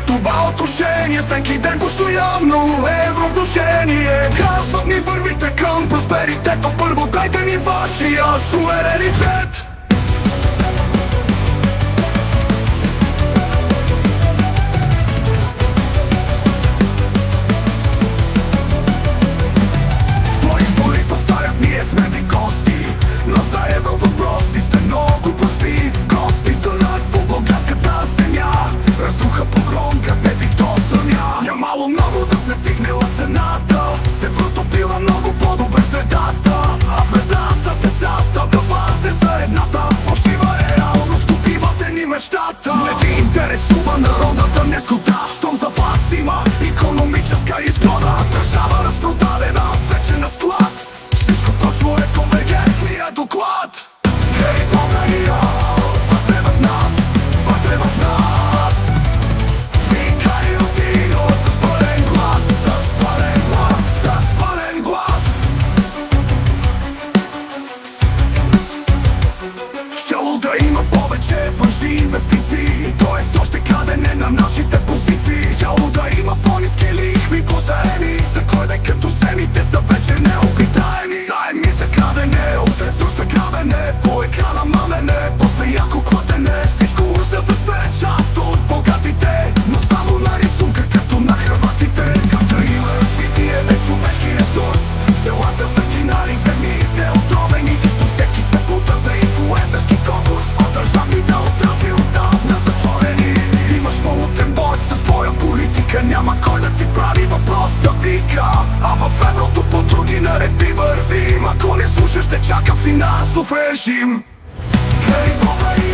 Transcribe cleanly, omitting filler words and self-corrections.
това отношение. Всеки ден постоянно евровнушение. Казват ни вървите към просперитет, но първо дайте ни вашия суверенитет. Ние сме ви гости, но за евровъпроси сте много прости. Гости тънат по българската земя, разруха погром, гръбне ви до съня. Нямало много да се вдигнела цената, се врътопила много по-добре средата. А вредата, децата, давате за едната фалшива реалност, купивате ни мечтата. Не ви интересува народната незгода, щом за вас има икономическа изгода. Държава разпродадена, вече на склад. Точно е в конвергентния доклад. Хей, България, вътре в нас, вътре в нас. Викай Родино с пълен глас, с пълен глас, с пълен глас. Щяло да има повече външни инвестиции, т.е. още крадене на нашите позиции. Щяло да има по-ниски лихви по заеми, за кой да като земите са вече необитаеми. Заеми за крадене, от ресурса грабене, по екрана мамене, после яко клатене. Всичко за да сме част от богатите, но само на рисунка като на хрватите. Как да има развитие без човешки ресурс, селата са гинали, земите отровени, като всеки се бута за инфлуенсърски конкурс. А държавните отрасли отдавна затворени. Имаш валутен борд с твоя политика, няма кой да ти прави въпрос да вика. А в еврото по други наредби вървим, ако не слушаш те чака финансов режим. Хей, България!